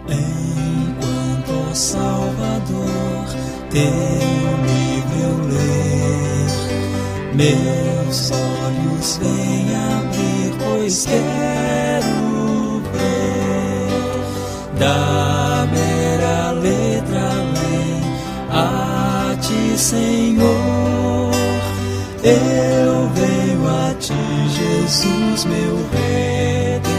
Enquanto, ó Salvador, teu livro eu ler, meus olhos vêm abrir, pois quero ver da mera letra além a ti, Senhor. Eu venho a ti, Jesus, meu Redentor.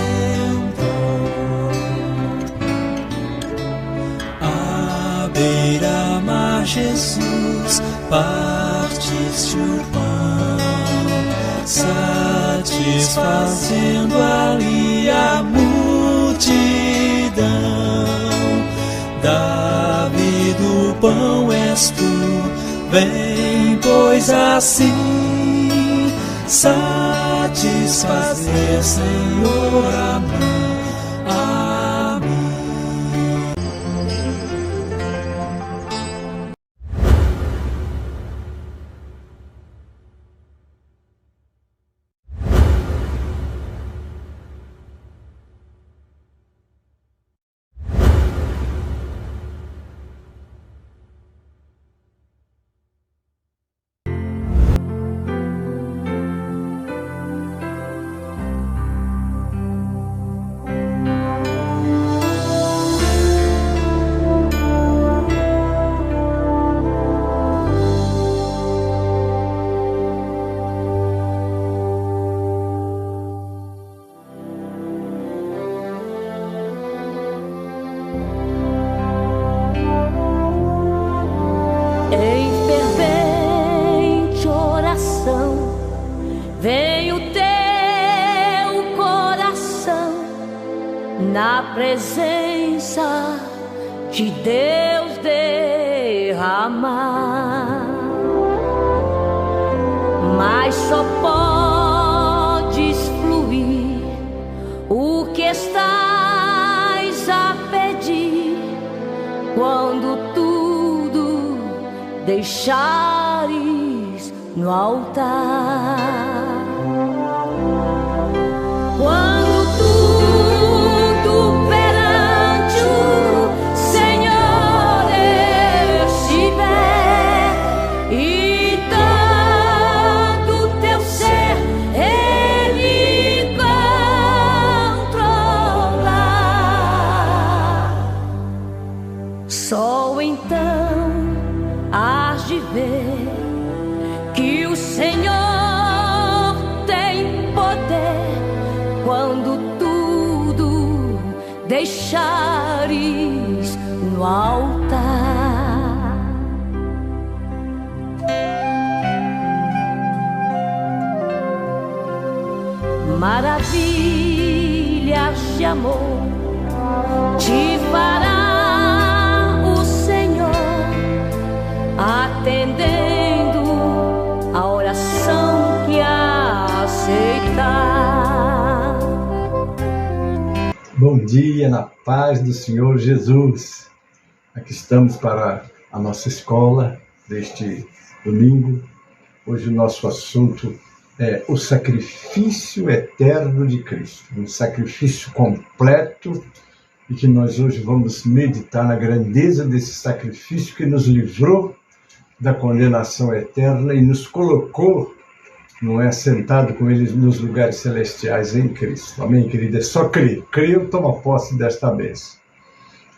À beira-mar, Jesus, partiste o pão, satisfazendo ali a multidão. Davi do pão és tu, vem, pois assim satisfazer, Senhor, a mim. Na presença de Deus derramar, mas só podes fluir o que estás a pedir quando tudo deixares no altar. Só então hás de ver que o Senhor tem poder quando tudo deixares no altar. Maravilhas de amor te fará atendendo a oração que aceitar. Bom dia, na paz do Senhor Jesus. Aqui estamos para a nossa escola deste domingo. Hoje o nosso assunto é o sacrifício eterno de Cristo, um sacrifício completo, e que nós hoje vamos meditar na grandeza desse sacrifício que nos livrou da condenação eterna e nos colocou, não é, sentado com Ele nos lugares celestiais em Cristo. Amém, querida? É só crer. Creio, toma posse desta bênção.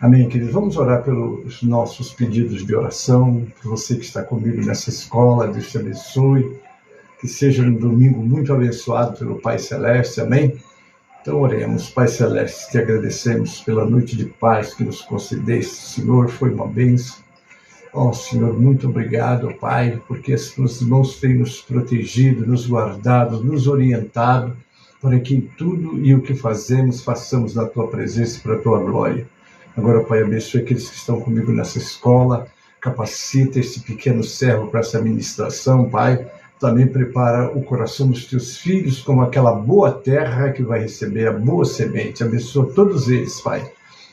Amém, queridos? Vamos orar pelos nossos pedidos de oração, por você que está comigo nessa escola. Deus te abençoe. Que seja um domingo muito abençoado pelo Pai Celeste. Amém? Então oremos. Pai Celeste, te agradecemos pela noite de paz que nos concedeste. Senhor, foi uma bênção. Ó Senhor, muito obrigado, Pai, porque as tuas mãos têm nos protegido, nos guardado, nos orientado, para que em tudo e o que fazemos, façamos na tua presença e para a tua glória. Agora, Pai, abençoe aqueles que estão comigo nessa escola, capacita este pequeno servo para essa ministração, Pai. Também prepara o coração dos teus filhos como aquela boa terra que vai receber a boa semente. Abençoa todos eles, Pai.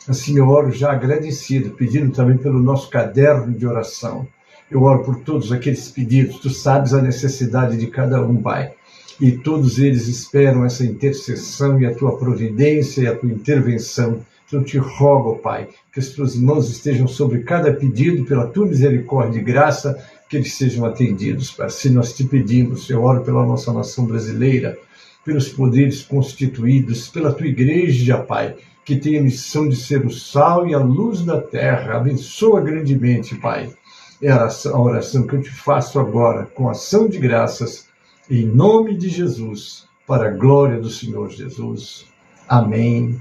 Assim eu oro já agradecido, pedindo também pelo nosso caderno de oração. Eu oro por todos aqueles pedidos, tu sabes a necessidade de cada um, Pai. E todos eles esperam essa intercessão e a tua providência e a tua intervenção Então eu te rogo, Pai, que as tuas mãos estejam sobre cada pedido, pela tua misericórdia e graça, que eles sejam atendidos, Pai. Assim nós te pedimos. Eu oro pela nossa nação brasileira, pelos poderes constituídos, pela tua igreja, Pai, que tem a missão de ser o sal e a luz da terra. Abençoa grandemente, Pai. É a oração que eu te faço agora, com ação de graças, em nome de Jesus, para a glória do Senhor Jesus. Amém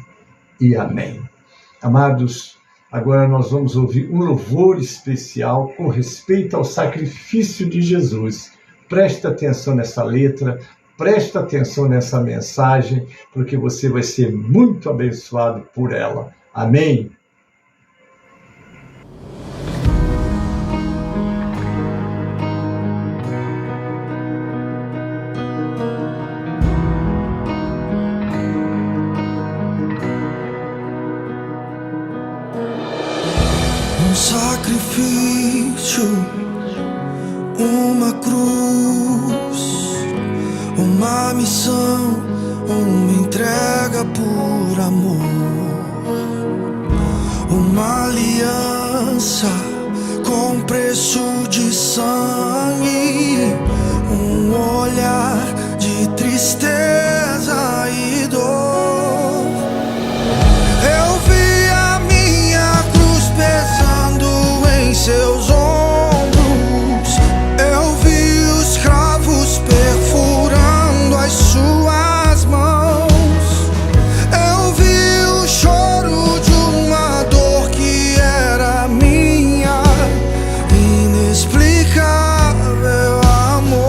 e amém. Amados, agora nós vamos ouvir um louvor especial com respeito ao sacrifício de Jesus. Presta atenção nessa letra, presta atenção nessa mensagem, porque você vai ser muito abençoado por ela. Amém? Um sacrifício, uma cruz, uma missão, uma entrega por amor, uma aliança com preço de sangue, um olhar de tristeza e dor. Eu vi a minha cruz pesando em seus ombros, eu vi os cravos perfurando as suas mãos, eu vi o choro de uma dor que era minha, inexplicável amor.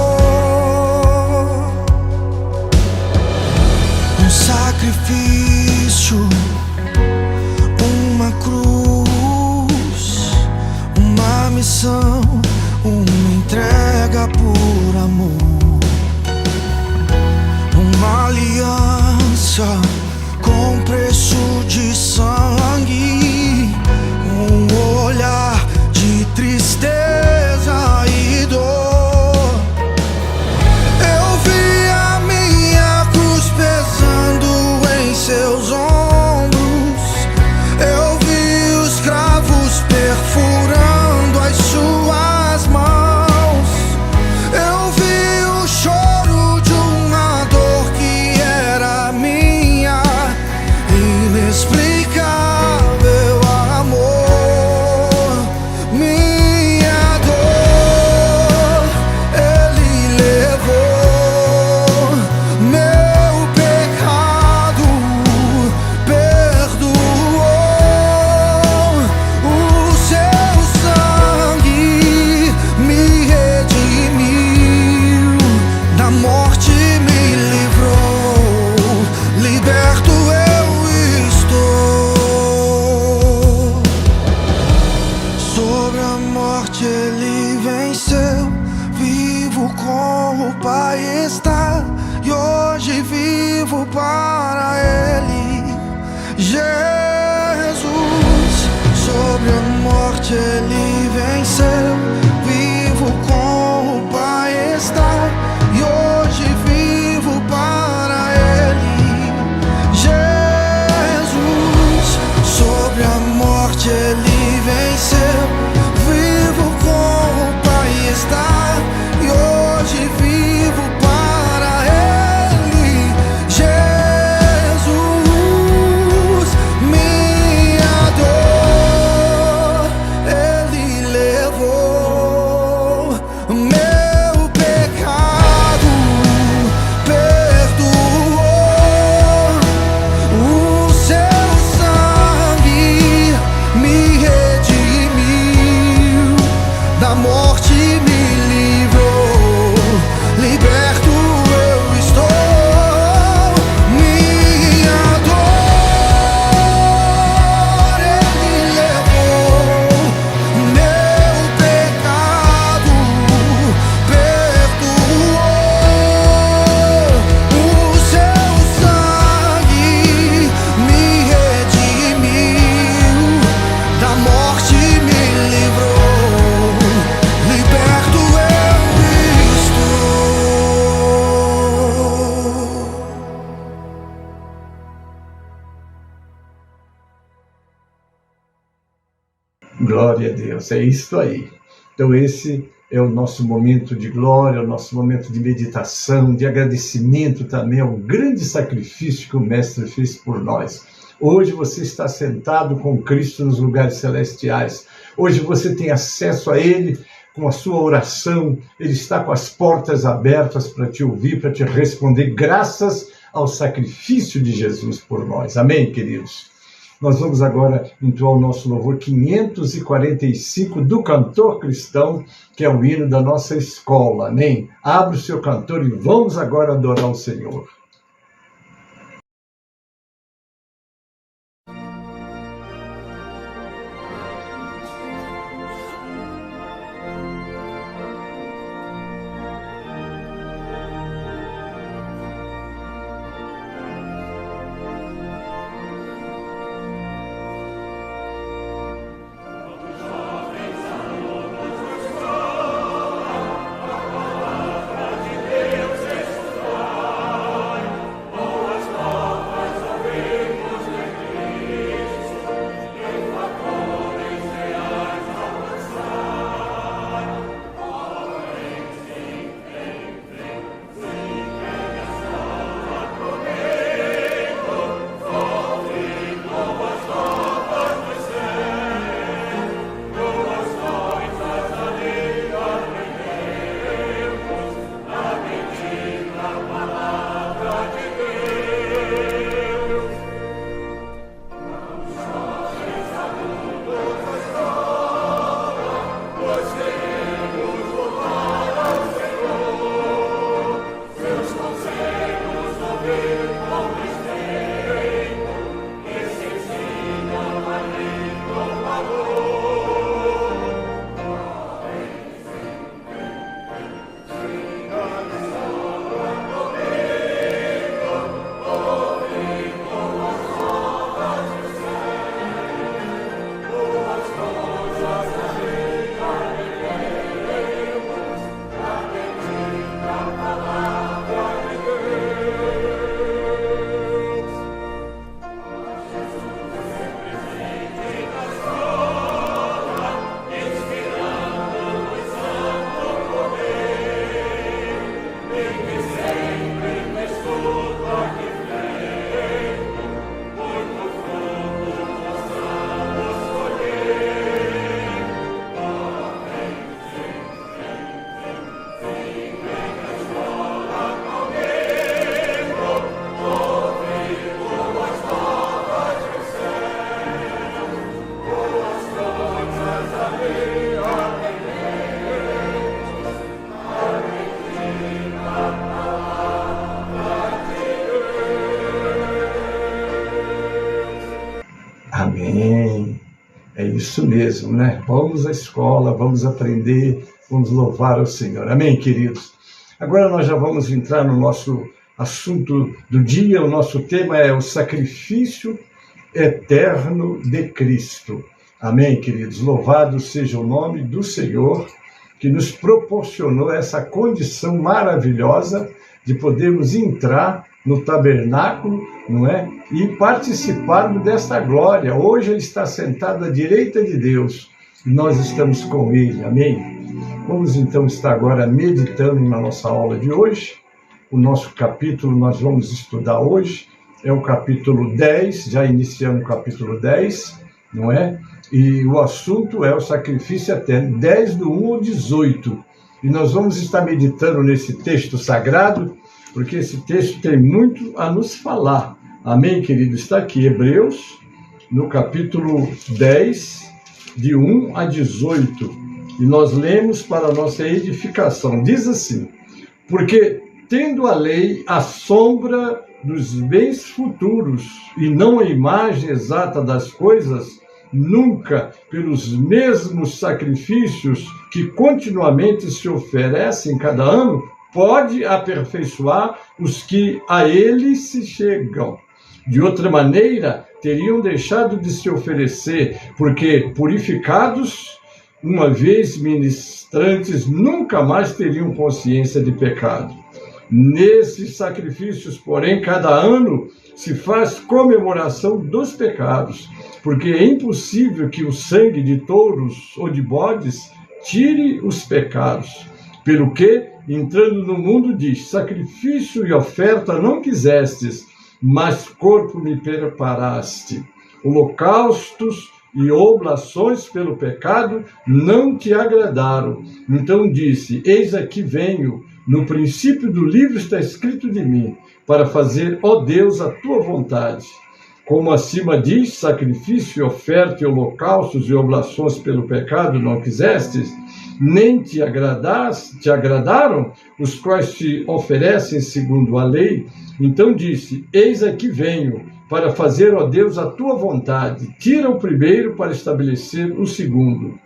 Glória a Deus, é isso aí. Então esse é o nosso momento de glória, o nosso momento de meditação, de agradecimento também ao grande sacrifício que o Mestre fez por nós. Hoje você está sentado com Cristo nos lugares celestiais. Hoje você tem acesso a Ele com a sua oração. Ele está com as portas abertas para te ouvir, para te responder, graças ao sacrifício de Jesus por nós. Amém, queridos? Nós vamos agora entoar o nosso louvor 545 do Cantor Cristão, que é o hino da nossa escola. Amém? Abre o seu cantor e vamos agora adorar o Senhor. Amém. É isso mesmo, né? Vamos à escola, vamos aprender, vamos louvar ao Senhor. Amém, queridos? Agora nós já vamos entrar no nosso assunto do dia. O nosso tema é o sacrifício eterno de Cristo. Amém, queridos? Louvado seja o nome do Senhor, que nos proporcionou essa condição maravilhosa de podermos entrar no tabernáculo, não é? E participarmos desta glória. Hoje ele está sentado à direita de Deus e nós estamos com ele. Amém? Vamos então estar agora meditando na nossa aula de hoje. O nosso capítulo nós vamos estudar hoje é o capítulo 10, já iniciando o capítulo 10, não é? E o assunto é o sacrifício eterno, 10 do 1 ao 18. E nós vamos estar meditando nesse texto sagrado, porque esse texto tem muito a nos falar. Amém, querido? Está aqui, Hebreus, no capítulo 10, de 1 a 18. E nós lemos para a nossa edificação. Diz assim: porque tendo a lei a sombra dos bens futuros, e não a imagem exata das coisas, nunca pelos mesmos sacrifícios que continuamente se oferecem cada ano, pode aperfeiçoar os que a ele se chegam. De outra maneira, teriam deixado de se oferecer, porque purificados, uma vez ministrantes, nunca mais teriam consciência de pecado. Nesses sacrifícios, porém, cada ano se faz comemoração dos pecados, porque é impossível que o sangue de touros ou de bodes tire os pecados. Pelo que, entrando no mundo, diz: sacrifício e oferta não quisestes, mas corpo me preparaste. Holocaustos e oblações pelo pecado não te agradaram. Então disse: eis aqui venho, no princípio do livro está escrito de mim, para fazer, ó Deus, a tua vontade. Como acima diz: sacrifício, oferta e holocaustos e oblações pelo pecado não quisestes, nem te agradaram os quais te oferecem segundo a lei. Então disse: eis aqui venho, para fazer, ó Deus, a tua vontade. Tira o primeiro para estabelecer o segundo,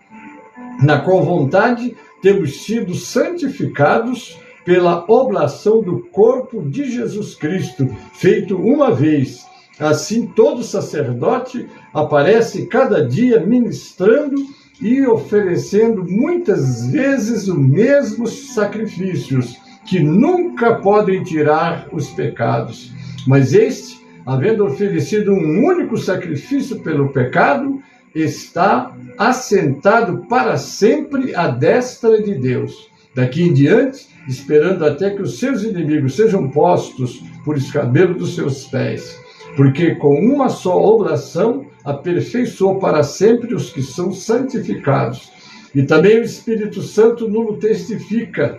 na qual vontade temos sido santificados pela oblação do corpo de Jesus Cristo, feito uma vez. Assim, todo sacerdote aparece cada dia ministrando e oferecendo muitas vezes os mesmos sacrifícios, que nunca podem tirar os pecados. Mas este, havendo oferecido um único sacrifício pelo pecado, está assentado para sempre à destra de Deus. Daqui em diante, esperando até que os seus inimigos sejam postos por escabelo dos seus pés. Porque com uma só oblação aperfeiçoou para sempre os que são santificados. E também o Espírito Santo nos testifica,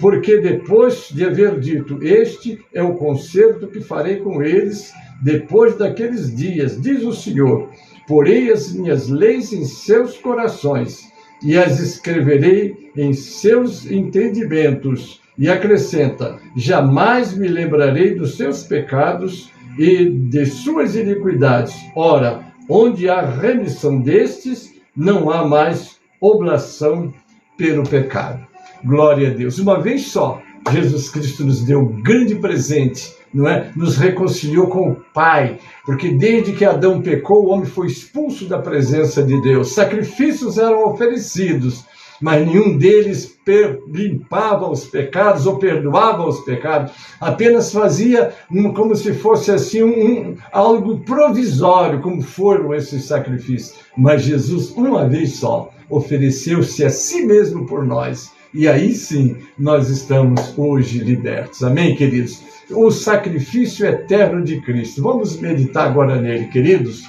porque depois de haver dito: este é o concerto que farei com eles depois daqueles dias, diz o Senhor: porei as minhas leis em seus corações e as escreverei em seus entendimentos. E acrescenta: jamais me lembrarei dos seus pecados e de suas iniquidades. Ora, onde há remissão destes, não há mais oblação pelo pecado. Glória a Deus. Uma vez só, Jesus Cristo nos deu um grande presente, não é? Nos reconciliou com o Pai, porque desde que Adão pecou, o homem foi expulso da presença de Deus. Sacrifícios eram oferecidos, mas nenhum deles limpava os pecados ou perdoava os pecados. Apenas fazia como se fosse assim algo provisório, como foram esses sacrifícios. Mas Jesus, uma vez só, ofereceu-se a si mesmo por nós. E aí sim, nós estamos hoje libertos. Amém, queridos? O sacrifício eterno de Cristo. Vamos meditar agora nele, queridos.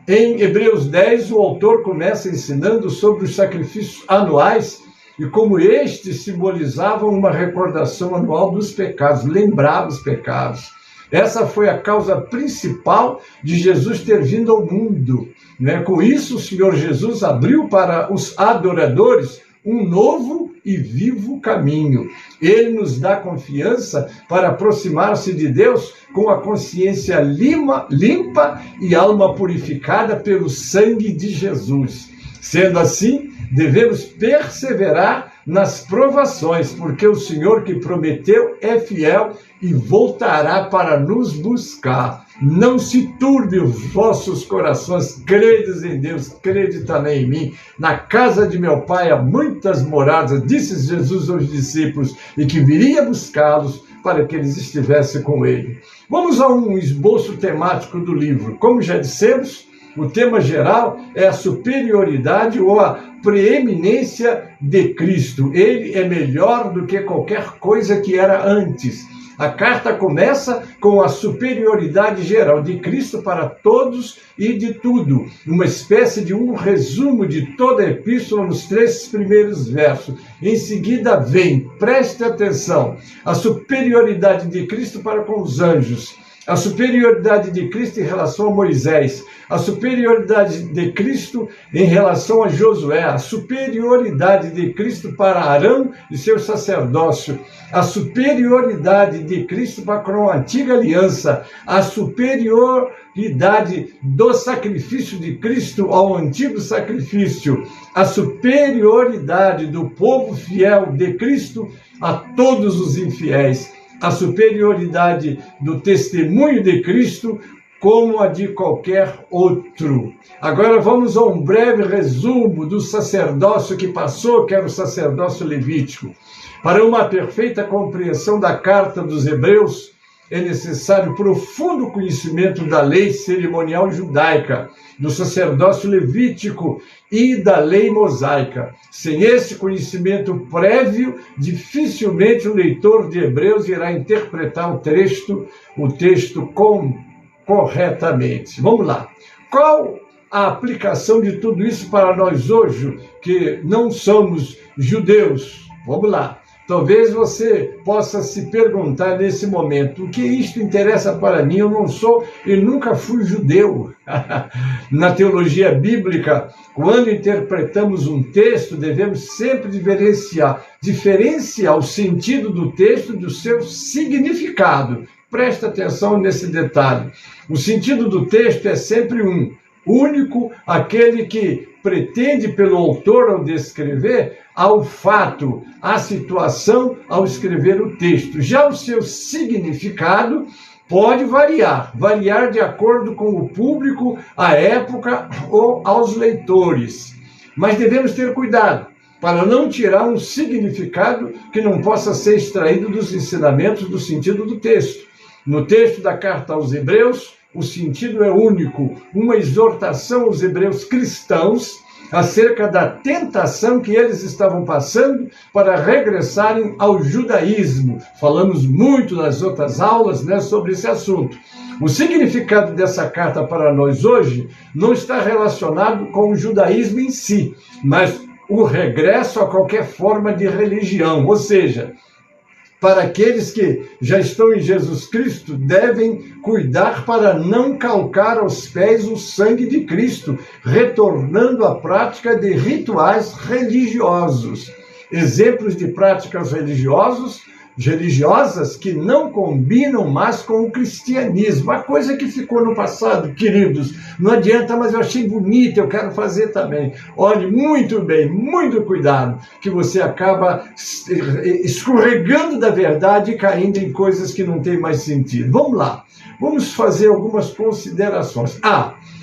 Em Hebreus 10, o autor começa ensinando sobre os sacrifícios anuais e como estes simbolizavam uma recordação anual dos pecados, lembrar os pecados. Essa foi a causa principal de Jesus ter vindo ao mundo, né? Com isso, o Senhor Jesus abriu para os adoradores um novo e vivo caminho. Ele nos dá confiança para aproximar-se de Deus com a consciência limpa e alma purificada pelo sangue de Jesus. Sendo assim, devemos perseverar nas provações, porque o Senhor que prometeu é fiel e voltará para nos buscar. Não se turbe os vossos corações, credes em Deus, crede também em mim. Na casa de meu Pai há muitas moradas, disse Jesus aos discípulos, e que viria buscá-los para que eles estivessem com ele. Vamos a um esboço temático do livro. Como já dissemos, o tema geral é a superioridade ou a preeminência de Cristo. Ele é melhor do que qualquer coisa que era antes. A carta começa com a superioridade geral de Cristo para todos e de tudo. Uma espécie de um resumo de toda a epístola nos 3 primeiros versos. Em seguida vem, preste atenção, a superioridade de Cristo para com os anjos. A superioridade de Cristo em relação a Moisés, a superioridade de Cristo em relação a Josué, a superioridade de Cristo para Arão e seu sacerdócio, a superioridade de Cristo para com a antiga aliança, a superioridade do sacrifício de Cristo ao antigo sacrifício, a superioridade do povo fiel de Cristo a todos os infiéis, a superioridade do testemunho de Cristo como a de qualquer outro. Agora vamos a um breve resumo do sacerdócio que passou, que era o sacerdócio levítico. Para uma perfeita compreensão da carta dos Hebreus, é necessário profundo conhecimento da lei cerimonial judaica, do sacerdócio levítico e da lei mosaica. Sem esse conhecimento prévio, dificilmente o leitor de Hebreus irá interpretar o texto corretamente. Vamos lá. Qual a aplicação de tudo isso para nós hoje, que não somos judeus? Vamos lá. Talvez você possa se perguntar nesse momento, o que isto interessa para mim? Eu não sou e nunca fui judeu. Na teologia bíblica, quando interpretamos um texto, devemos sempre diferenciar o sentido do texto do seu significado. Presta atenção nesse detalhe. O sentido do texto é sempre único, aquele que pretende pelo autor ao descrever ao fato, à situação ao escrever o texto. Já o seu significado pode variar de acordo com o público, a época ou aos leitores. Mas devemos ter cuidado para não tirar um significado que não possa ser extraído dos ensinamentos do sentido do texto. No texto da carta aos Hebreus, o sentido é único, uma exortação aos hebreus cristãos acerca da tentação que eles estavam passando para regressarem ao judaísmo. Falamos muito nas outras aulas, sobre esse assunto. O significado dessa carta para nós hoje não está relacionado com o judaísmo em si, mas o regresso a qualquer forma de religião, ou seja, para aqueles que já estão em Jesus Cristo, devem cuidar para não calcar aos pés o sangue de Cristo, retornando à prática de rituais religiosos. Exemplos de práticas religiosas que não combinam mais com o cristianismo. A coisa que ficou no passado, queridos, não adianta, mas eu achei bonito, eu quero fazer também. Olhe muito bem, muito cuidado, que você acaba escorregando da verdade e caindo em coisas que não têm mais sentido. Vamos lá, vamos fazer algumas considerações.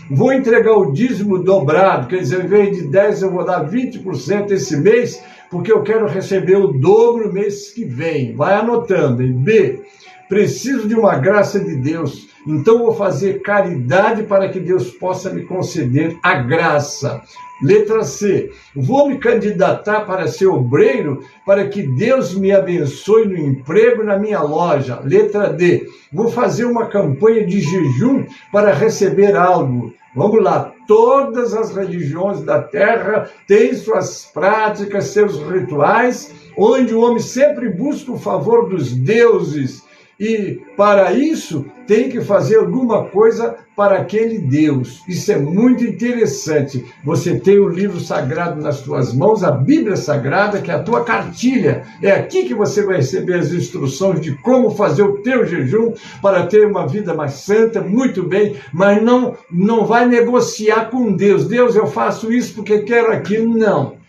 Vou entregar o dízimo dobrado, quer dizer, ao invés de 10 eu vou dar 20% esse mês, porque eu quero receber o dobro no mês que vem. Vai anotando. Hein? B, preciso de uma graça de Deus, então vou fazer caridade para que Deus possa me conceder a graça. Letra C, vou me candidatar para ser obreiro para que Deus me abençoe no emprego na minha loja. Letra D, vou fazer uma campanha de jejum para receber algo. Vamos lá, todas as religiões da terra têm suas práticas, seus rituais, onde o homem sempre busca o favor dos deuses e, para isso, tem que fazer alguma coisa para aquele Deus. Isso é muito interessante. Você tem o livro sagrado nas tuas mãos, a Bíblia Sagrada, que é a tua cartilha. É aqui que você vai receber as instruções de como fazer o teu jejum para ter uma vida mais santa, muito bem, mas não vai negociar com Deus. Deus, eu faço isso porque quero aquilo. Não.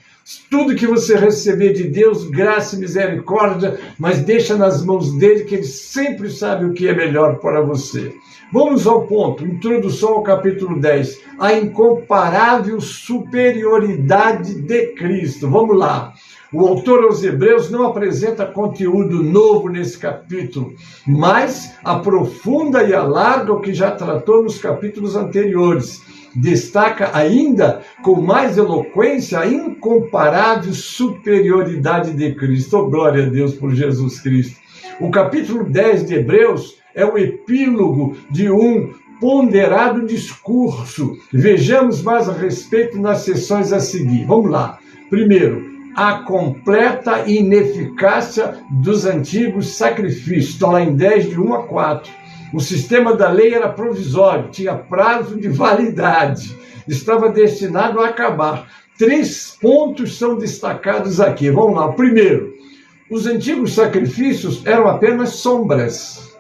Tudo que você receber de Deus, graça e misericórdia, mas deixa nas mãos dele, que ele sempre sabe o que é melhor para você. Vamos ao ponto, introdução ao capítulo 10, a incomparável superioridade de Cristo. Vamos lá. O autor aos Hebreus não apresenta conteúdo novo nesse capítulo, mas aprofunda e alarga o que já tratou nos capítulos anteriores. Destaca ainda com mais eloquência a incomparável superioridade de Cristo. Oh, glória a Deus por Jesus Cristo. O capítulo 10 de Hebreus é o epílogo de um ponderado discurso. Vejamos mais a respeito nas sessões a seguir. Vamos lá. Primeiro, a completa ineficácia dos antigos sacrifícios. Está lá em 10, de 1 a 4. O sistema da lei era provisório, tinha prazo de validade, estava destinado a acabar. 3 pontos são destacados aqui. Vamos lá. Primeiro, os antigos sacrifícios eram apenas sombras,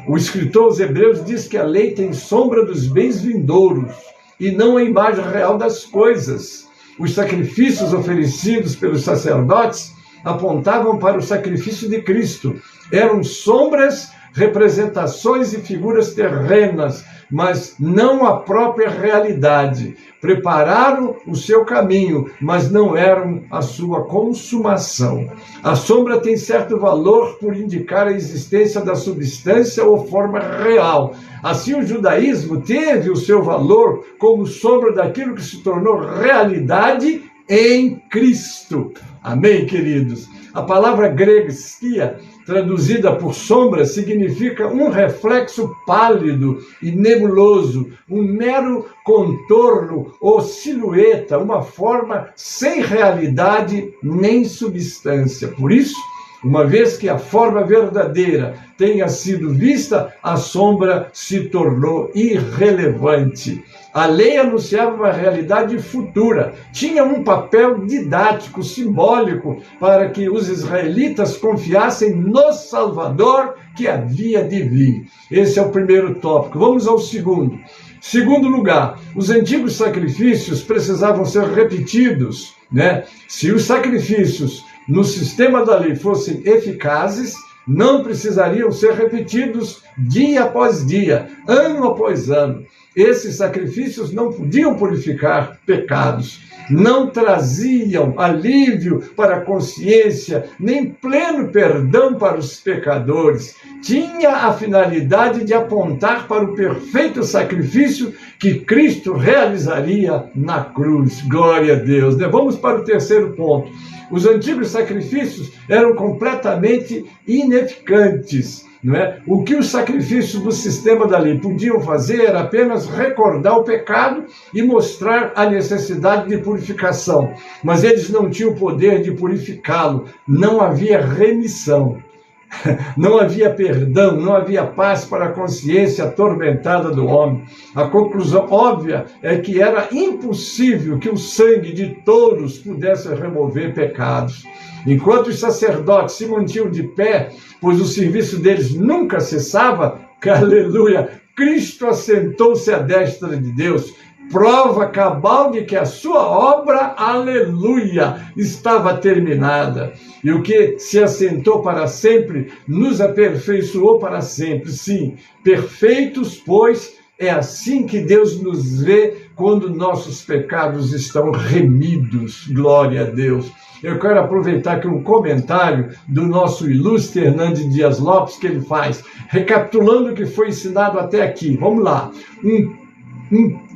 O escritor aos Hebreus diz que a lei tem sombra dos bens vindouros e não a imagem real das coisas. Os sacrifícios oferecidos pelos sacerdotes apontavam para o sacrifício de Cristo. Eram sombras, representações e figuras terrenas mas não a própria realidade. Prepararam o seu caminho, mas não eram a sua consumação. A sombra tem certo valor por indicar a existência da substância ou forma real. Assim, o judaísmo teve o seu valor como sombra daquilo que se tornou realidade em Cristo. Amém, queridos? A palavra grega skia, traduzida por sombra, significa um reflexo pálido e nebuloso, um mero contorno ou silhueta, uma forma sem realidade nem substância. Por isso, uma vez que a forma verdadeira tenha sido vista, a sombra se tornou irrelevante. A lei anunciava uma realidade futura, tinha um papel didático, simbólico, para que os israelitas confiassem no Salvador que havia de vir. Esse é o primeiro tópico. Vamos ao segundo. Segundo lugar, os antigos sacrifícios precisavam ser repetidos, né? Se os sacrifícios no sistema da lei fossem eficazes, não precisariam ser repetidos dia após dia, ano após ano. Esses sacrifícios não podiam purificar pecados, não traziam alívio para a consciência, nem pleno perdão para os pecadores. Tinha a finalidade de apontar para o perfeito sacrifício que Cristo realizaria na cruz. Glória a Deus. Vamos para o terceiro ponto. Os antigos sacrifícios eram completamente ineficantes. Não é? O que os sacrifícios do sistema da lei podiam fazer era apenas recordar o pecado e mostrar a necessidade de purificação. Mas eles não tinham o poder de purificá-lo. Não havia remissão. Não havia perdão, não havia paz para a consciência atormentada do homem. A conclusão óbvia é que era impossível que o sangue de touros pudesse remover pecados. Enquanto os sacerdotes se mantinham de pé, pois o serviço deles nunca cessava, aleluia, Cristo assentou-se à destra de Deus, prova cabal de que a sua obra, aleluia, estava terminada. E o que se assentou para sempre, nos aperfeiçoou para sempre. Sim, perfeitos, pois é assim que Deus nos vê quando nossos pecados estão remidos. Glória a Deus. Eu quero aproveitar aqui um comentário do nosso ilustre Hernandes Dias Lopes, que ele faz, recapitulando o que foi ensinado até aqui. Vamos lá.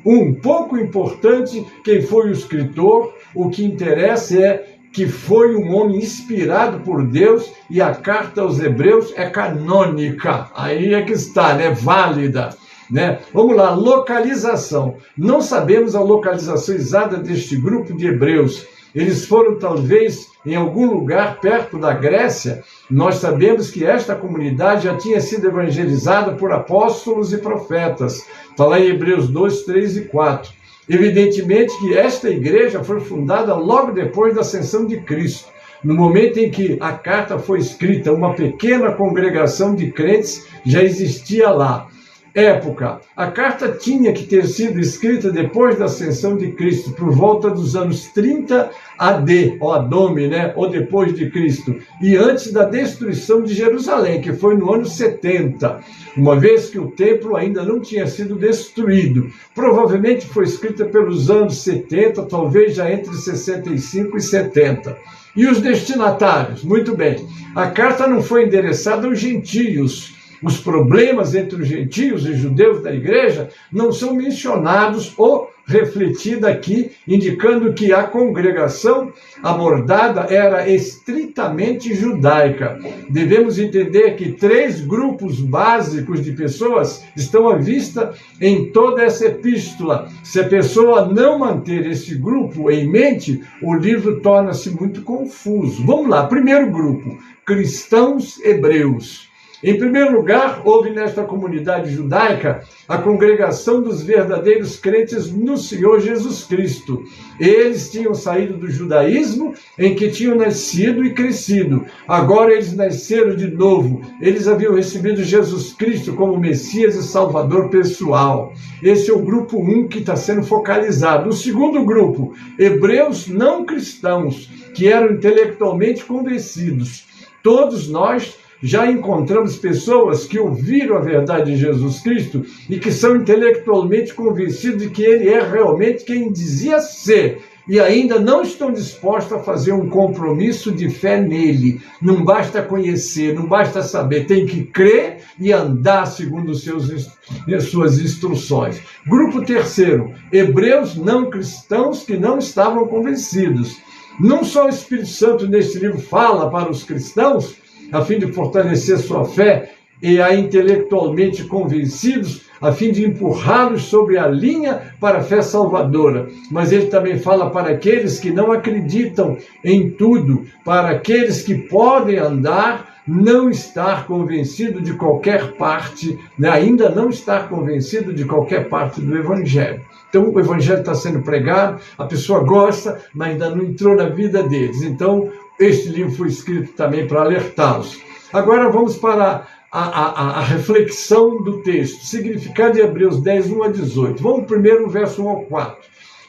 Um pouco importante quem foi o escritor, o que interessa é que foi um homem inspirado por Deus e a carta aos Hebreus é canônica. Aí é que está, né? Válida. Né? Vamos lá, localização. Não sabemos a localização exata deste grupo de hebreus. Eles foram talvez em algum lugar perto da Grécia. Nós sabemos que esta comunidade já tinha sido evangelizada por apóstolos e profetas. Está lá em Hebreus 2, 3 e 4. Evidentemente que esta igreja foi fundada logo depois da ascensão de Cristo. No momento em que a carta foi escrita, uma pequena congregação de crentes já existia lá. Época. A carta tinha que ter sido escrita depois da ascensão de Cristo, por volta dos anos 30 AD, ou Adome, né? Ou depois de Cristo, e antes da destruição de Jerusalém, que foi no ano 70, uma vez que o templo ainda não tinha sido destruído. Provavelmente foi escrita pelos anos 70, talvez já entre 65 e 70. E os destinatários? Muito bem, a carta não foi endereçada aos gentios. Os problemas entre os gentios e judeus da igreja não são mencionados ou refletidos aqui, indicando que a congregação abordada era estritamente judaica. Devemos entender que 3 grupos básicos de pessoas estão à vista em toda essa epístola. Se a pessoa não manter esse grupo em mente, o livro torna-se muito confuso. Vamos lá, primeiro grupo, cristãos hebreus. Em primeiro lugar, houve nesta comunidade judaica a congregação dos verdadeiros crentes no Senhor Jesus Cristo. Eles tinham saído do judaísmo em que tinham nascido e crescido. Agora eles nasceram de novo. Eles haviam recebido Jesus Cristo como Messias e Salvador pessoal. Esse é o grupo 1 que está sendo focalizado. O segundo grupo, hebreus não cristãos, que eram intelectualmente convencidos. Todos nós já encontramos pessoas que ouviram a verdade de Jesus Cristo e que são intelectualmente convencidos de que ele é realmente quem dizia ser, e ainda não estão dispostos a fazer um compromisso de fé nele. Não basta conhecer, não basta saber, tem que crer e andar segundo suas instruções. Grupo terceiro, hebreus não cristãos que não estavam convencidos. Não só o Espírito Santo neste livro fala para os cristãos, a fim de fortalecer sua fé e a intelectualmente convencidos, a fim de empurrá-los sobre a linha para a fé salvadora. Mas ele também fala para aqueles que não acreditam em tudo, para aqueles que podem andar, não estar convencido de qualquer parte, né? Ainda não estar convencido de qualquer parte do Evangelho. Então o Evangelho está sendo pregado, a pessoa gosta, mas ainda não entrou na vida deles. Então este livro foi escrito também para alertá-los. Agora vamos para a reflexão do texto, significado de Hebreus 10, 1 a 18. Vamos primeiro no verso 1 ao 4.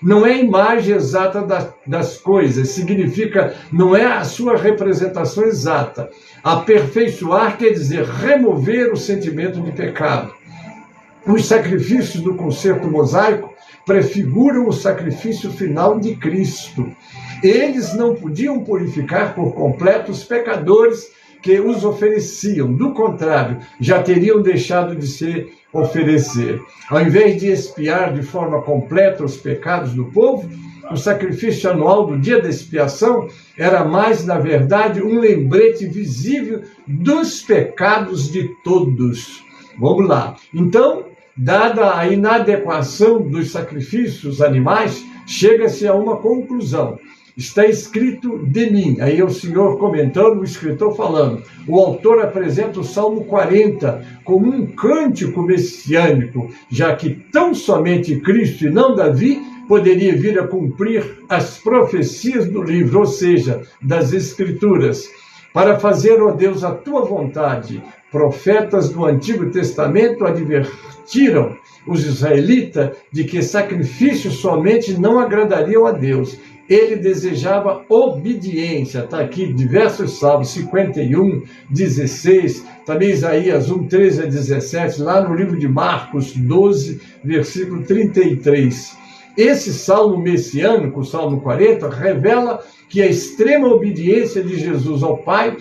Não é a imagem exata das coisas, significa, não é a sua representação exata. Aperfeiçoar quer dizer remover o sentimento de pecado. Os sacrifícios do concerto mosaico prefiguram o sacrifício final de Cristo. Eles não podiam purificar por completo os pecadores que os ofereciam. Do contrário, já teriam deixado de se oferecer. Ao invés de expiar de forma completa os pecados do povo, o sacrifício anual do dia da expiação era mais, na verdade, um lembrete visível dos pecados de todos. Vamos lá. Então, dada a inadequação dos sacrifícios animais, chega-se a uma conclusão. Está escrito de mim. Aí é o Senhor comentando, o escritor falando. O autor apresenta o Salmo 40 como um cântico messiânico, já que tão somente Cristo e não Davi poderia vir a cumprir as profecias do livro, ou seja, das Escrituras. Para fazer, ó Deus, a tua vontade, profetas do Antigo Testamento advertiram os israelitas de que sacrifícios somente não agradariam a Deus. Ele desejava obediência. Está aqui diversos salmos, 51, 16, também Isaías 1, 13 a 17, lá no livro de Marcos 12, versículo 33. Esse salmo messiânico, o Salmo 40, revela que a extrema obediência de Jesus ao Pai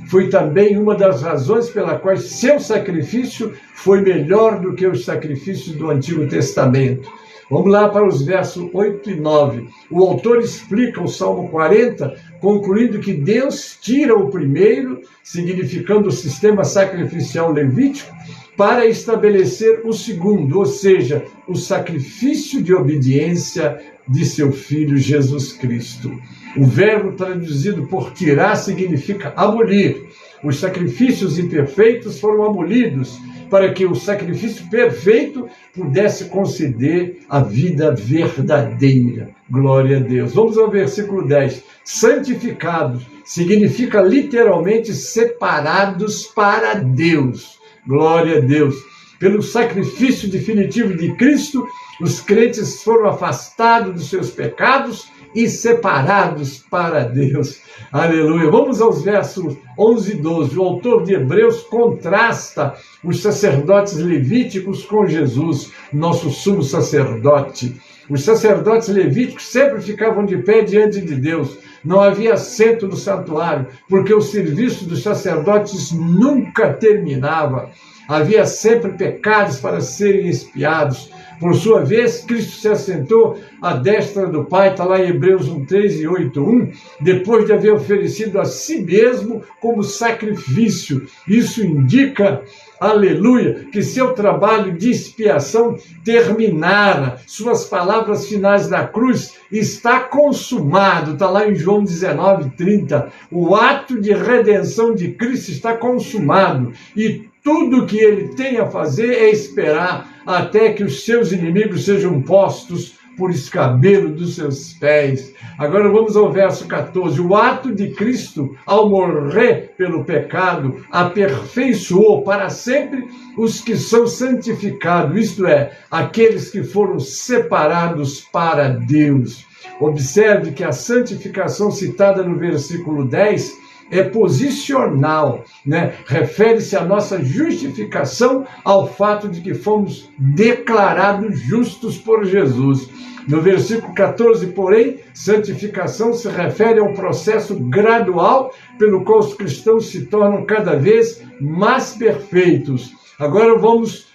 foi também uma das razões pela qual seu sacrifício foi melhor do que os sacrifícios do Antigo Testamento. Vamos lá para os versos 8 e 9. O autor explica o Salmo 40, concluindo que Deus tira o primeiro, significando o sistema sacrificial levítico, para estabelecer o segundo, ou seja, o sacrifício de obediência de seu Filho Jesus Cristo. O verbo traduzido por tirar significa abolir. Os sacrifícios imperfeitos foram abolidos para que o sacrifício perfeito pudesse conceder a vida verdadeira. Glória a Deus. Vamos ao versículo 10. Santificados significa literalmente separados para Deus. Glória a Deus. Pelo sacrifício definitivo de Cristo, os crentes foram afastados dos seus pecados e separados para Deus. Aleluia. Vamos aos versos 11 e 12. O autor de Hebreus contrasta os sacerdotes levíticos com Jesus, nosso sumo sacerdote. Os sacerdotes levíticos sempre ficavam de pé diante de Deus. Não havia assento no santuário, porque o serviço dos sacerdotes nunca terminava. Havia sempre pecados para serem expiados. Por sua vez, Cristo se assentou à destra do Pai, está lá em Hebreus 1:3 e 8:1, depois de haver oferecido a si mesmo como sacrifício. Isso indica, aleluia, que seu trabalho de expiação terminara. Suas palavras finais na cruz está consumado. Está lá em João 19:30. O ato de redenção de Cristo está consumado. E tudo que ele tem a fazer é esperar até que os seus inimigos sejam postos por escabelo dos seus pés. Agora vamos ao verso 14. O ato de Cristo, ao morrer pelo pecado, aperfeiçoou para sempre os que são santificados, isto é, aqueles que foram separados para Deus. Observe que a santificação citada no versículo 10 é posicional, né? Refere-se à nossa justificação ao fato de que fomos declarados justos por Jesus. No versículo 14, porém, santificação se refere ao processo gradual pelo qual os cristãos se tornam cada vez mais perfeitos. Agora vamos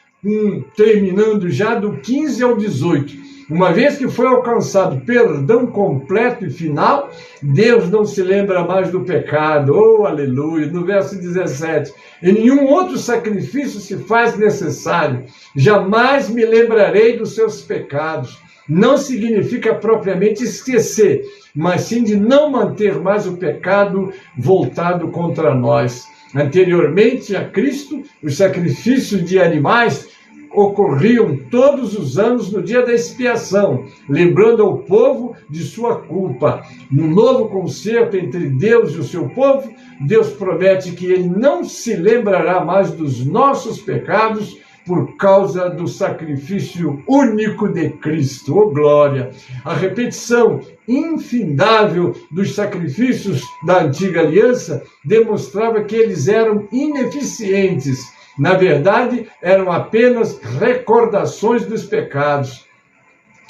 terminando já do 15 ao 18. Uma vez que foi alcançado perdão completo e final, Deus não se lembra mais do pecado. Oh, aleluia! No verso 17, e nenhum outro sacrifício se faz necessário. Jamais me lembrarei dos seus pecados. Não significa propriamente esquecer, mas sim de não manter mais o pecado voltado contra nós. Anteriormente a Cristo, os sacrifícios de animais ocorriam todos os anos no dia da expiação, lembrando ao povo de sua culpa. No novo concerto entre Deus e o seu povo, Deus promete que ele não se lembrará mais dos nossos pecados por causa do sacrifício único de Cristo. Oh, glória! A repetição infindável dos sacrifícios da antiga aliança demonstrava que eles eram ineficientes. Na verdade, eram apenas recordações dos pecados.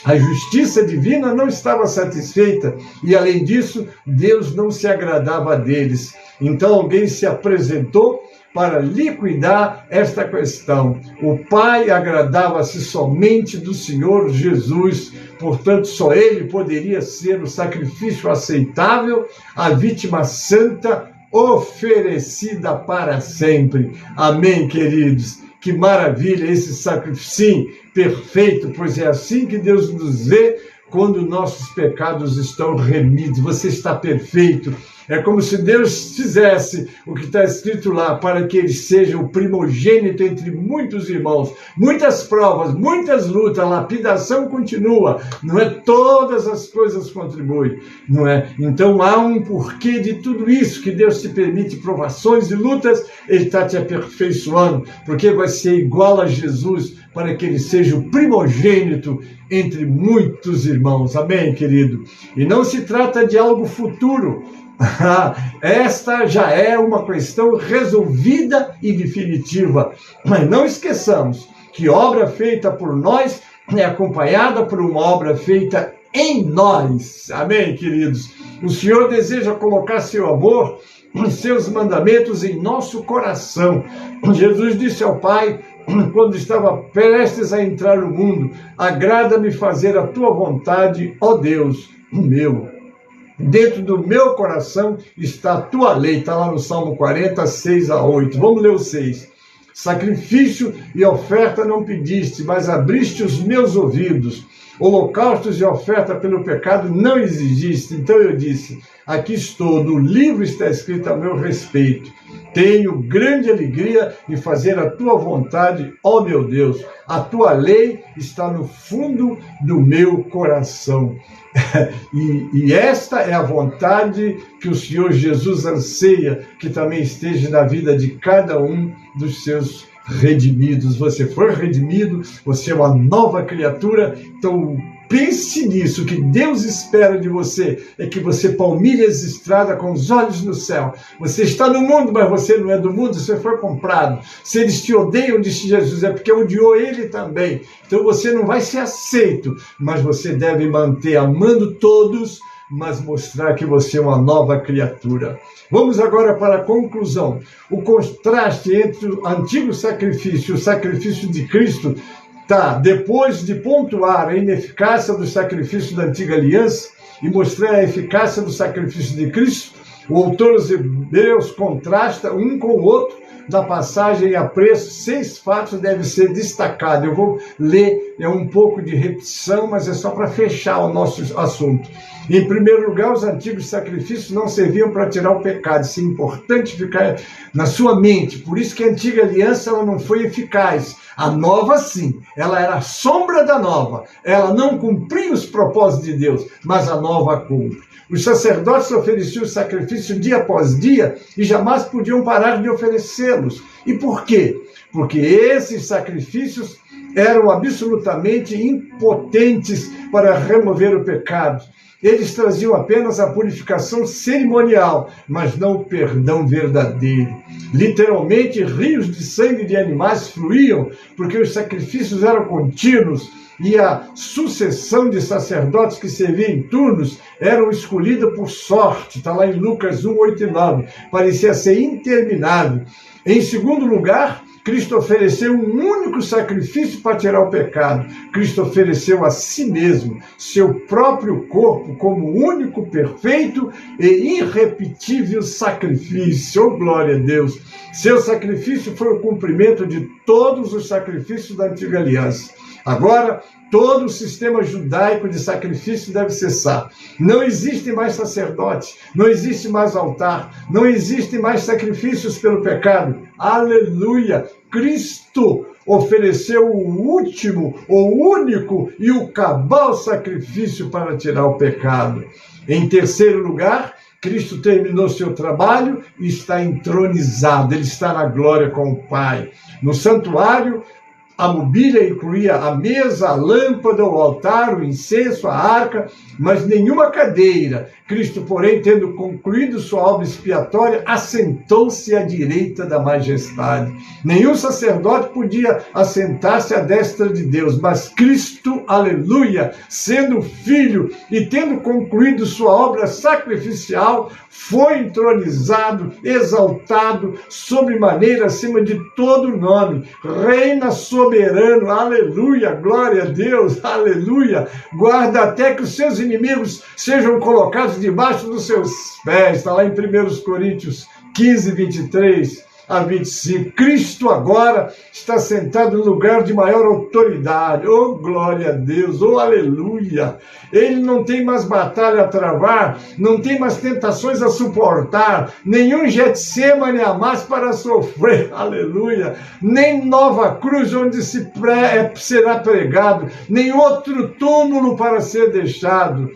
A justiça divina não estava satisfeita e, além disso, Deus não se agradava deles. Então alguém se apresentou para liquidar esta questão. O Pai agradava-se somente do Senhor Jesus, portanto, só Ele poderia ser o sacrifício aceitável, a vítima santa, oferecida para sempre. Amém, queridos? Que maravilha esse sacrifício, sim, perfeito, pois é assim que Deus nos vê quando nossos pecados estão remidos. Você está perfeito. É como se Deus fizesse o que está escrito lá, para que ele seja o primogênito entre muitos irmãos. Muitas provas, muitas lutas, a lapidação continua, não é? Todas as coisas contribuem, não é? Então há um porquê de tudo isso, que Deus te permite provações e lutas, ele está te aperfeiçoando, porque vai ser igual a Jesus, para que ele seja o primogênito entre muitos irmãos. Amém, querido? E não se trata de algo futuro. Esta já é uma questão resolvida e definitiva. Mas não esqueçamos que obra feita por nós é acompanhada por uma obra feita em nós. Amém, queridos? O Senhor deseja colocar seu amor e seus mandamentos em nosso coração. Jesus disse ao Pai, quando estava prestes a entrar no mundo: agrada-me fazer a tua vontade, ó Deus meu. Dentro do meu coração está a tua lei. Está lá no Salmo 40, 6-8. Vamos ler o 6. Sacrifício e oferta não pediste, mas abriste os meus ouvidos. Holocaustos e oferta pelo pecado não exigiste. Então eu disse: aqui estou, no livro está escrito a meu respeito. Tenho grande alegria em fazer a tua vontade, ó meu Deus. A tua lei está no fundo do meu coração. E esta é a vontade que o Senhor Jesus anseia, que também esteja na vida de cada um dos seus redimidos. Você foi redimido, você é uma nova criatura, então pense nisso. O que Deus espera de você é que você palmilhe as estradas com os olhos no céu. Você está no mundo, mas você não é do mundo, você foi comprado. Se eles te odeiam, disse Jesus, é porque odiou ele também. Então você não vai ser aceito, mas você deve manter amando todos, mas mostrar que você é uma nova criatura. Vamos agora para a conclusão. O contraste entre o antigo sacrifício e o sacrifício de Cristo depois de pontuar a ineficácia do sacrifício da antiga aliança e mostrar a eficácia do sacrifício de Cristo, o autor dos Hebreus contrasta um com o outro. Da passagem a preço, 6 fatos devem ser destacados. Eu vou ler, é um pouco de repetição, mas é só para fechar o nosso assunto. Em primeiro lugar, os antigos sacrifícios não serviam para tirar o pecado. Isso é importante ficar na sua mente. Por isso que a antiga aliança ela não foi eficaz. A nova, sim. Ela era a sombra da nova. Ela não cumpria os propósitos de Deus, mas a nova cumpre. Os sacerdotes ofereciam sacrifício dia após dia e jamais podiam parar de oferecê-los. E por quê? Porque esses sacrifícios eram absolutamente impotentes para remover o pecado. Eles traziam apenas a purificação cerimonial, mas não o perdão verdadeiro. Literalmente, rios de sangue de animais fluíam, porque os sacrifícios eram contínuos, e a sucessão de sacerdotes que serviam em turnos eram escolhida por sorte. Está lá em Lucas 1, 8 e 9. Parecia ser interminável. Em segundo lugar, Cristo ofereceu um único sacrifício para tirar o pecado. Cristo ofereceu a si mesmo, seu próprio corpo, como único, perfeito e irrepetível sacrifício. Oh, glória a Deus! Seu sacrifício foi o cumprimento de todos os sacrifícios da antiga aliança. Agora, todo o sistema judaico de sacrifício deve cessar. Não existe mais sacerdote, não existe mais altar, não existem mais sacrifícios pelo pecado. Aleluia! Cristo ofereceu o último, o único e o cabal sacrifício para tirar o pecado. Em terceiro lugar, Cristo terminou seu trabalho e está entronizado. Ele está na glória com o Pai. No santuário, a mobília incluía a mesa, a lâmpada, o altar, o incenso, a arca, mas nenhuma cadeira. Cristo, porém, tendo concluído sua obra expiatória, assentou-se à direita da majestade. Nenhum sacerdote podia assentar-se à destra de Deus, mas Cristo, aleluia, sendo filho e tendo concluído sua obra sacrificial, foi entronizado, exaltado, sobremaneira acima de todo nome, reina soberano, aleluia, glória a Deus, aleluia, guarda até que os seus inimigos sejam colocados debaixo dos seus pés. Está lá em 1 Coríntios 15, 23 a 25. Cristo agora está sentado no lugar de maior autoridade. Oh, glória a Deus, oh, aleluia. Ele não tem mais batalha a travar, não tem mais tentações a suportar, nenhum Getsemane a mais para sofrer, aleluia, nem nova cruz onde será pregado, nem outro túmulo para ser deixado,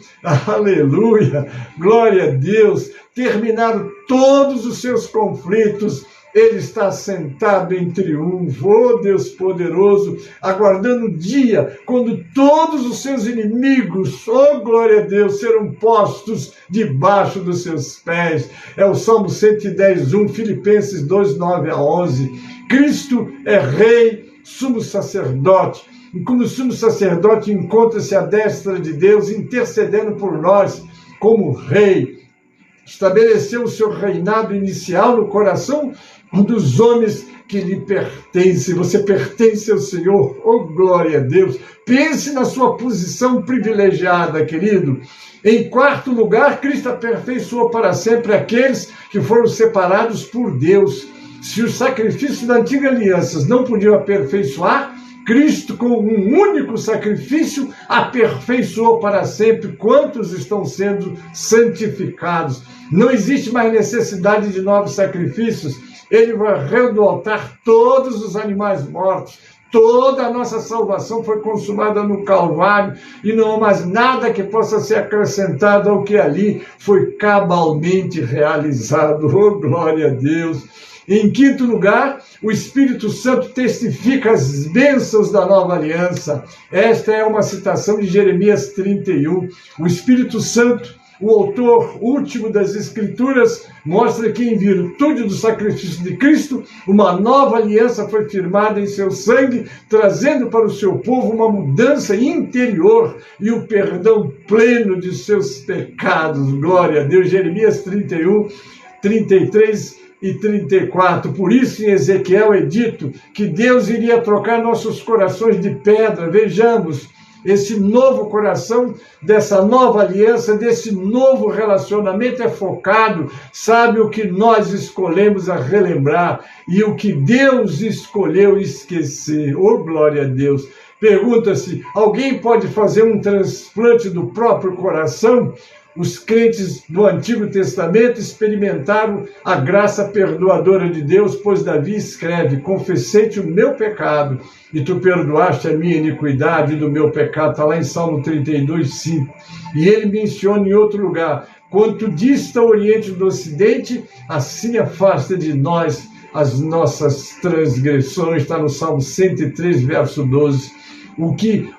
aleluia, glória a Deus. Terminaram todos os seus conflitos. Ele está sentado em triunfo, oh Deus poderoso, aguardando o dia quando todos os seus inimigos, oh glória a Deus, serão postos debaixo dos seus pés. É o Salmo 110:1, Filipenses 2, 9 a 11. Cristo é rei, sumo sacerdote, e como sumo sacerdote encontra-se à destra de Deus, intercedendo por nós como rei. Estabeleceu o seu reinado inicial no coração dos homens que lhe pertencem. Você pertence ao Senhor, oh glória a Deus. Pense na sua posição privilegiada, querido. Em quarto lugar, Cristo aperfeiçoou para sempre aqueles que foram separados por Deus. Se os sacrifícios da antiga aliança não podiam aperfeiçoar, Cristo, com um único sacrifício, aperfeiçoou para sempre quantos estão sendo santificados. Não existe mais necessidade de novos sacrifícios. Ele varreu do altar todos os animais mortos. Toda a nossa salvação foi consumada no Calvário e não há mais nada que possa ser acrescentado ao que ali foi cabalmente realizado. Oh, glória a Deus! Em quinto lugar, o Espírito Santo testifica as bênçãos da nova aliança. Esta é uma citação de Jeremias 31. O Espírito Santo, o autor último das Escrituras, mostra que, em virtude do sacrifício de Cristo, uma nova aliança foi firmada em seu sangue, trazendo para o seu povo uma mudança interior e o perdão pleno de seus pecados. Glória a Deus. Jeremias 31, 33 e 34. Por isso, em Ezequiel é dito que Deus iria trocar nossos corações de pedra. Vejamos, esse novo coração, dessa nova aliança, desse novo relacionamento é focado, sabe o que nós escolhemos a relembrar e o que Deus escolheu esquecer. Oh, glória a Deus! Pergunta-se, alguém pode fazer um transplante do próprio coração? Os crentes do Antigo Testamento experimentaram a graça perdoadora de Deus, pois Davi escreve: confessei-te o meu pecado e tu perdoaste a minha iniquidade, e do meu pecado. Está lá em Salmo 32, 5. E ele menciona em outro lugar: quanto dista o Oriente do Ocidente, assim afasta de nós as nossas transgressões. Está no Salmo 103, verso 12. O que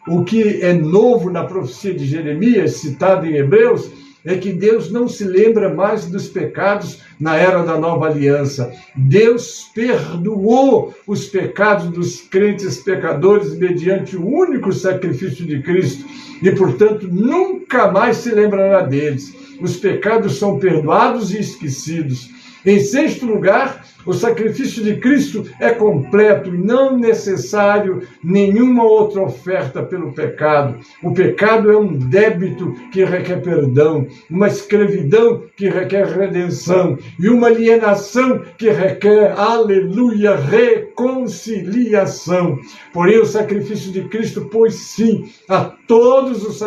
o que é novo na profecia de Jeremias, citada em Hebreus, é que Deus não se lembra mais dos pecados na era da nova aliança. Deus perdoou os pecados dos crentes pecadores mediante o único sacrifício de Cristo e, portanto, nunca mais se lembrará deles. Os pecados são perdoados e esquecidos. Em sexto lugar, o sacrifício de Cristo é completo e não necessário nenhuma outra oferta pelo pecado. O pecado é um débito que requer perdão, uma escravidão que requer redenção e uma alienação que requer, aleluia, reconciliação. Porém, o sacrifício de Cristo pôs fim a todos os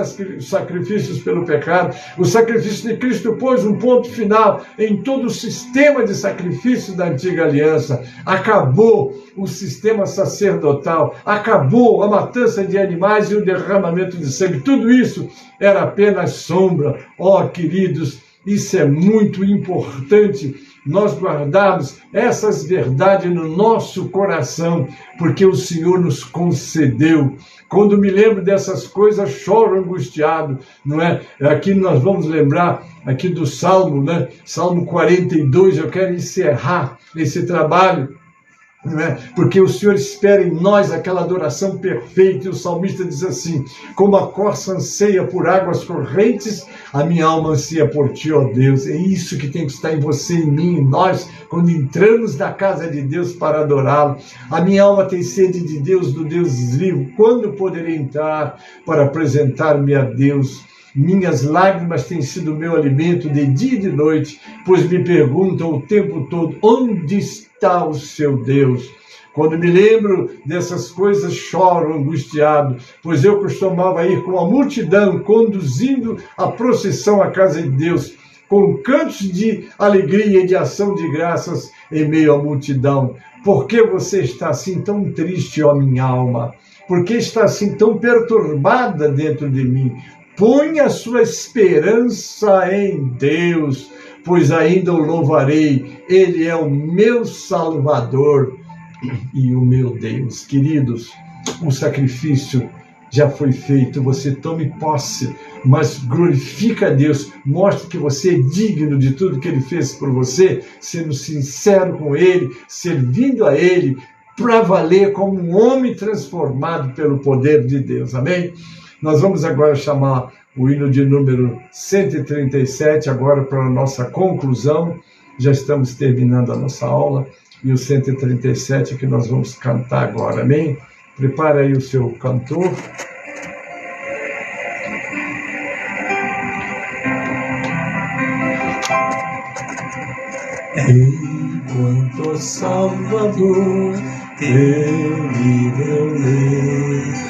sacrifícios pelo pecado. O sacrifício de Cristo pôs um ponto final em todo o sistema de sacrifício da antiga aliança. Acabou o sistema sacerdotal, acabou a matança de animais e o derramamento de sangue. Tudo isso era apenas sombra. Ó, queridos, isso é muito importante nós guardarmos essas verdades no nosso coração, porque o Senhor nos concedeu. Quando me lembro dessas coisas, choro angustiado, não é? Aqui nós vamos lembrar aqui do Salmo, né? Salmo 42, eu quero encerrar esse trabalho, não é? Porque o Senhor espera em nós aquela adoração perfeita, e o salmista diz assim: como a corça anseia por águas correntes, a minha alma anseia por ti, ó Deus. É isso que tem que estar em você, em mim, em nós, quando entramos na casa de Deus para adorá-lo. A minha alma tem sede de Deus, do Deus vivo. Quando poderei entrar para apresentar-me a Deus? Minhas lágrimas têm sido meu alimento de dia e de noite, pois me perguntam o tempo todo: onde está o seu Deus? Quando me lembro dessas coisas, choro angustiado, pois eu costumava ir com a multidão, conduzindo a procissão à casa de Deus, com cantos de alegria e de ação de graças em meio à multidão. Por que você está assim tão triste, ó minha alma? Por que está assim tão perturbada dentro de mim? Põe a sua esperança em Deus, pois ainda o louvarei. Ele é o meu Salvador e o meu Deus. Queridos, o sacrifício já foi feito, você tome posse, mas glorifica a Deus, mostre que você é digno de tudo que Ele fez por você, sendo sincero com Ele, servindo a Ele, para valer como um homem transformado pelo poder de Deus. Amém? Nós vamos agora chamar o hino de número 137, agora para a nossa conclusão. Já estamos terminando a nossa aula, e o 137 que nós vamos cantar agora, amém? Prepara aí o seu cantor. Enquanto Salvador teu livro lê,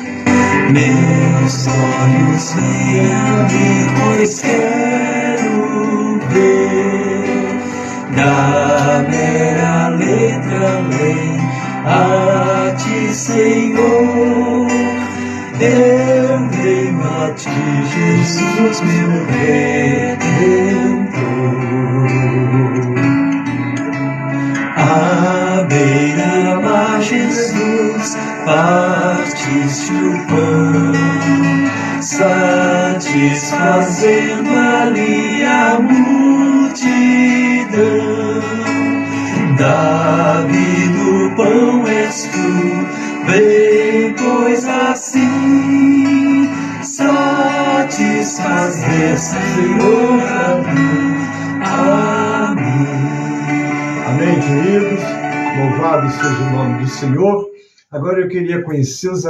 meus olhos veem, pois quero ver da mera letra lei a ti, Senhor. Eu venho a ti, Jesus, meu Redentor. À beira-mar, Jesus, partiste o pão, satisfazendo ali a multidão. Davi do pão és tu, vem, pois assim satisfazer, Senhor, a mim. Amém, queridos? Louvado seja o nome do Senhor. Agora eu queria conhecer os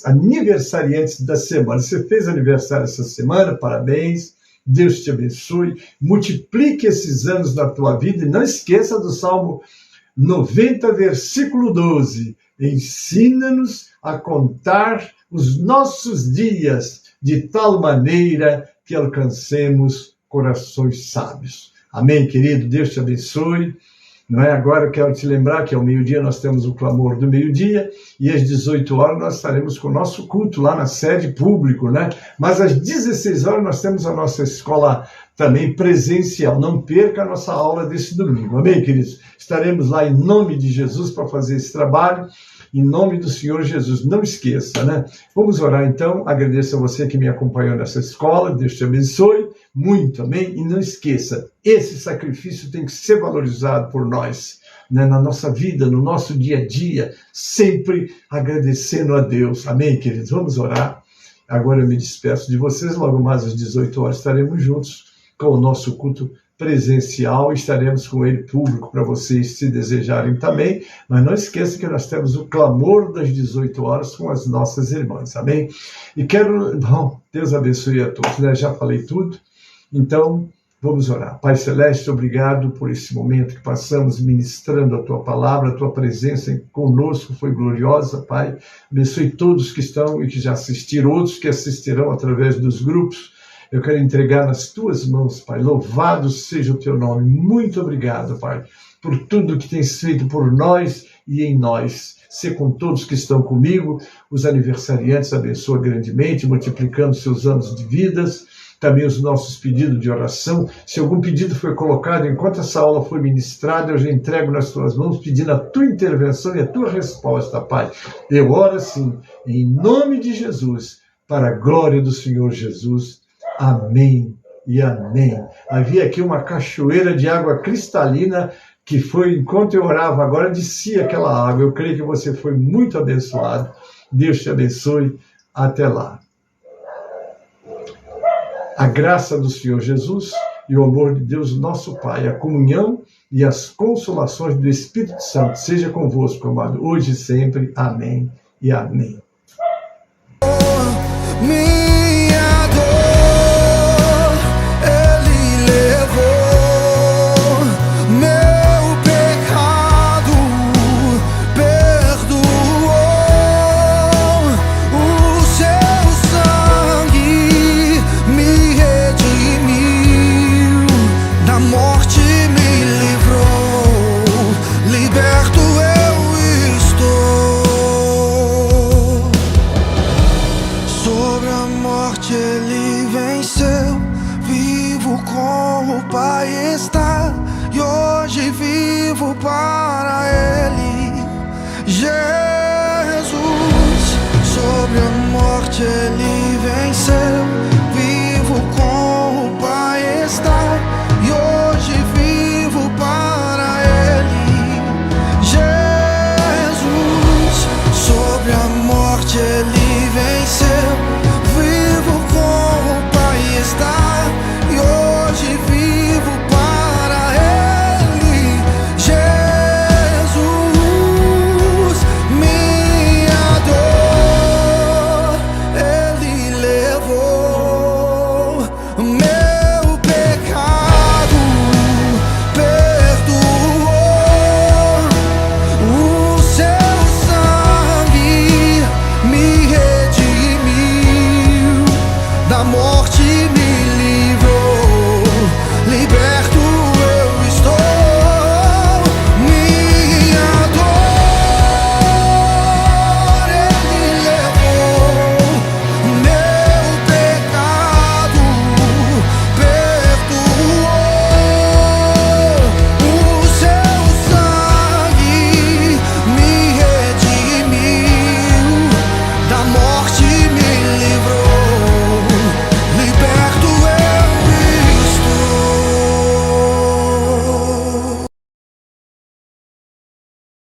aniversariantes da semana. Você fez aniversário essa semana? Parabéns. Deus te abençoe. Multiplique esses anos na tua vida e não esqueça do Salmo 90, versículo 12. Ensina-nos a contar os nossos dias de tal maneira que alcancemos corações sábios. Amém, querido? Deus te abençoe. Não é? Agora eu quero te lembrar que ao meio-dia nós temos o clamor do meio-dia e às 18 horas nós estaremos com o nosso culto lá na sede público, né? Mas às 16 horas nós temos a nossa escola também presencial. Não perca a nossa aula desse domingo. Amém, queridos? Estaremos lá em nome de Jesus para fazer esse trabalho em nome do Senhor Jesus. Não esqueça, né? Vamos orar então. Agradeço a você que me acompanhou nessa escola. Deus te abençoe muito, amém? E não esqueça, esse sacrifício tem que ser valorizado por nós, né? Na nossa vida, no nosso dia a dia, sempre agradecendo a Deus, amém, queridos? Vamos orar. Agora eu me despeço de vocês. Logo mais às 18 horas estaremos juntos com o nosso culto presencial, estaremos com ele público para vocês se desejarem também, mas não esqueça que nós temos o clamor das 18 horas com as nossas irmãs, amém? E quero, bom, Deus abençoe a todos, né? Já falei tudo, então vamos orar. Pai Celeste, obrigado por esse momento que passamos ministrando a Tua palavra, a Tua presença conosco foi gloriosa, Pai. Abençoe todos que estão e que já assistiram, outros que assistirão através dos grupos. Eu quero entregar nas Tuas mãos, Pai. Louvado seja o Teu nome. Muito obrigado, Pai, por tudo que tens feito por nós e em nós. Ser com todos que estão comigo, os aniversariantes, abençoa grandemente, multiplicando seus anos de vidas. Também os nossos pedidos de oração. Se algum pedido foi colocado enquanto essa aula foi ministrada, eu já entrego nas Tuas mãos, pedindo a Tua intervenção e a Tua resposta, Pai. Eu oro assim, em nome de Jesus, para a glória do Senhor Jesus. Amém e amém. Havia aqui uma cachoeira de água cristalina que foi, enquanto eu orava, agora descia aquela água. Eu creio que você foi muito abençoado. Deus te abençoe. Até lá. A graça do Senhor Jesus e o amor de Deus, nosso Pai, a comunhão e as consolações do Espírito Santo seja convosco, amado, hoje e sempre. Amém e amém. Minha dor, Ele levou, meu pecado perdoou, o seu sangue me redimiu, da morte me livrou, liberto eu estou. Sobre a morte Ele venceu, vivo com o Pai está, e hoje vivo para Ele, Jesus. Sobre a morte Ele venceu,